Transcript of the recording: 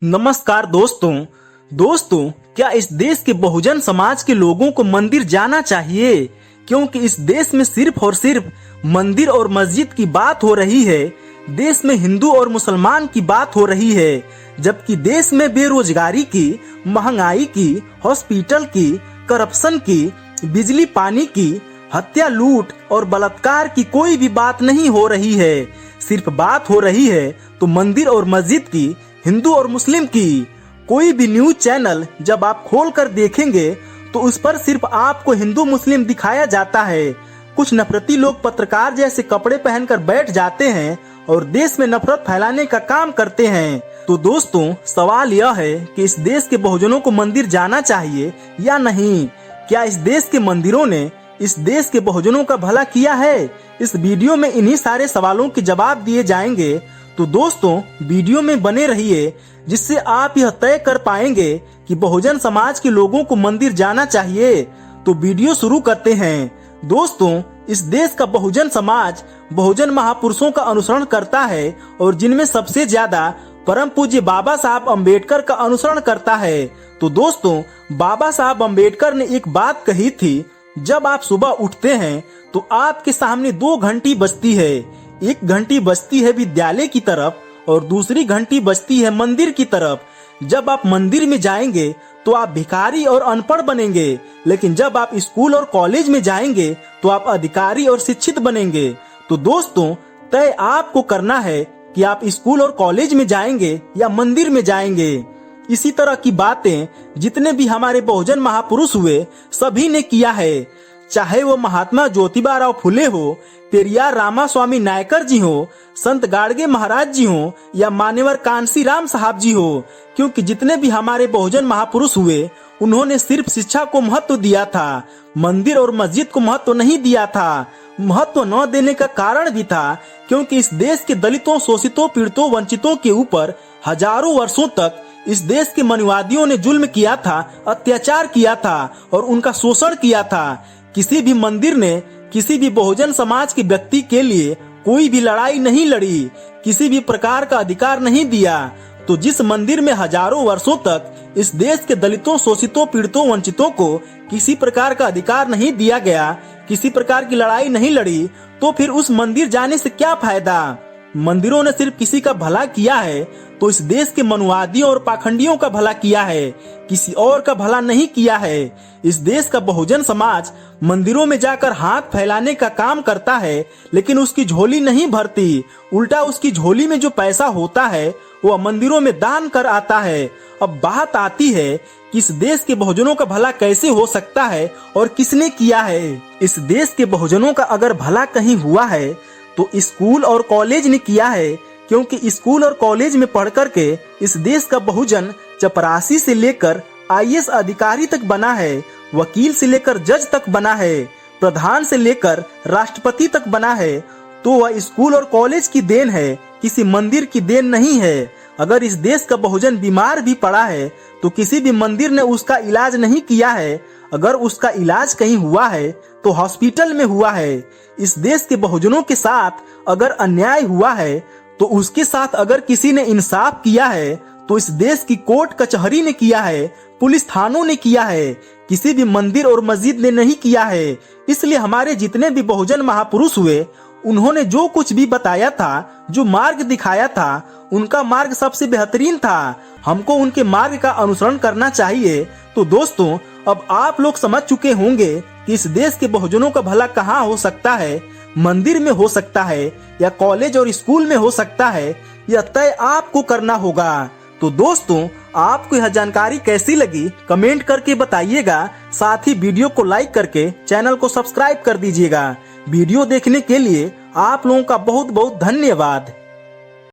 नमस्कार दोस्तों, क्या इस देश के बहुजन समाज के लोगों को मंदिर जाना चाहिए? क्योंकि इस देश में सिर्फ और सिर्फ मंदिर और मस्जिद की बात हो रही है। देश में हिंदू और मुसलमान की बात हो रही है, जबकि देश में बेरोजगारी की, महंगाई की, हॉस्पिटल की, करप्शन की, बिजली पानी की, हत्या, लूट और बलात्कार की कोई भी बात नहीं हो रही है। सिर्फ बात हो रही है तो मंदिर और मस्जिद की, हिंदू और मुस्लिम की। कोई भी न्यूज चैनल जब आप खोल कर देखेंगे तो उस पर सिर्फ आपको हिंदू मुस्लिम दिखाया जाता है। कुछ नफरती लोग पत्रकार जैसे कपड़े पहनकर बैठ जाते हैं और देश में नफरत फैलाने का काम करते हैं। तो दोस्तों, सवाल यह है कि इस देश के बहुजनों को मंदिर जाना चाहिए या नहीं? क्या इस देश के मंदिरों ने इस देश के बहुजनों का भला किया है? इस वीडियो में इन्हीं सारे सवालों के जवाब दिए जाएंगे। तो दोस्तों, वीडियो में बने रहिए, जिससे आप यह तय कर पाएंगे कि बहुजन समाज के लोगों को मंदिर जाना चाहिए। तो वीडियो शुरू करते हैं। दोस्तों, इस देश का बहुजन समाज बहुजन महापुरुषों का अनुसरण करता है और जिनमें सबसे ज्यादा परम पूज्य बाबा साहब अम्बेडकर का अनुसरण करता है। तो दोस्तों, बाबा साहब अम्बेडकर ने एक बात कही थी, जब आप सुबह उठते हैं तो आपके सामने 2 घंटी बजती है। एक घंटी बजती है विद्यालय की तरफ और दूसरी घंटी बजती है मंदिर की तरफ। जब आप मंदिर में जाएंगे तो आप भिखारी और अनपढ़ बनेंगे, लेकिन जब आप स्कूल और कॉलेज में जाएंगे तो आप अधिकारी और शिक्षित बनेंगे। तो दोस्तों, तय आपको करना है कि आप स्कूल और कॉलेज में जाएंगे या मंदिर में जाएंगे। इसी तरह की बातें जितने भी हमारे बहुजन महापुरुष हुए सभी ने किया है, चाहे वो महात्मा ज्योतिबा राव फुले हो, पेरियार रामास्वामी नायकर जी हो, संत गाडगे महाराज जी हो या मान्यवर कांसी राम साहब जी हो। क्योंकि जितने भी हमारे बहुजन महापुरुष हुए उन्होंने सिर्फ शिक्षा को महत्व दिया था, मंदिर और मस्जिद को महत्व नहीं दिया था। महत्व न देने का कारण भी था क्योंकि इस देश के दलितों, शोषितों, पीड़ितों, वंचितों के ऊपर हजारों वर्षों तक इस देश के मनुवादियों ने जुल्म किया था, अत्याचार किया था और उनका शोषण किया था। किसी भी मंदिर ने किसी भी बहुजन समाज के व्यक्ति के लिए कोई भी लड़ाई नहीं लड़ी, किसी भी प्रकार का अधिकार नहीं दिया। तो जिस मंदिर में हजारों वर्षों तक इस देश के दलितों, शोषितों, पीड़ितों, वंचितों को किसी प्रकार का अधिकार नहीं दिया गया, किसी प्रकार की लड़ाई नहीं लड़ी, तो फिर उस मंदिर जाने से क्या फायदा? मंदिरों ने सिर्फ किसी का भला किया है तो इस देश के मनुवादियों और पाखंडियों का भला किया है, किसी और का भला नहीं किया है। इस देश का बहुजन समाज मंदिरों में जाकर हाथ फैलाने का काम करता है, लेकिन उसकी झोली नहीं भरती। उल्टा उसकी झोली में जो पैसा होता है वह मंदिरों में दान कर आता है। अब बात आती है कि इस देश के बहुजनों का भला कैसे हो सकता है और किसने किया है? इस देश के बहुजनों का अगर भला कहीं हुआ है तो स्कूल और कॉलेज ने किया है, क्योंकि स्कूल और कॉलेज में पढ़ करके इस देश का बहुजन चपरासी से लेकर IAS अधिकारी तक बना है, वकील से लेकर जज तक बना है, प्रधान से लेकर राष्ट्रपति तक बना है। तो वह स्कूल और कॉलेज की देन है, किसी मंदिर की देन नहीं है। अगर इस देश का बहुजन बीमार भी पड़ा है तो किसी भी मंदिर ने उसका इलाज नहीं किया है। अगर उसका इलाज कहीं हुआ है तो हॉस्पिटल में हुआ है। इस देश के बहुजनों के साथ अगर अन्याय हुआ है तो उसके साथ अगर किसी ने इंसाफ किया है तो इस देश की कोर्ट कचहरी ने किया है, पुलिस थानों ने किया है, किसी भी मंदिर और मस्जिद ने नहीं किया है। इसलिए हमारे जितने भी बहुजन महापुरुष हुए उन्होंने जो कुछ भी बताया था, जो मार्ग दिखाया था, उनका मार्ग सबसे बेहतरीन था। हमको उनके मार्ग का अनुसरण करना चाहिए। तो दोस्तों, अब आप लोग समझ चुके होंगे कि इस देश के बहुजनों का भला कहाँ हो सकता है। मंदिर में हो सकता है या कॉलेज और स्कूल में हो सकता है, यह तय आपको करना होगा। तो दोस्तों, आपको यह जानकारी कैसी लगी कमेंट करके बताइएगा। साथ ही वीडियो को लाइक करके चैनल को सब्सक्राइब कर दीजिएगा। वीडियो देखने के लिए आप लोगों का बहुत बहुत धन्यवाद।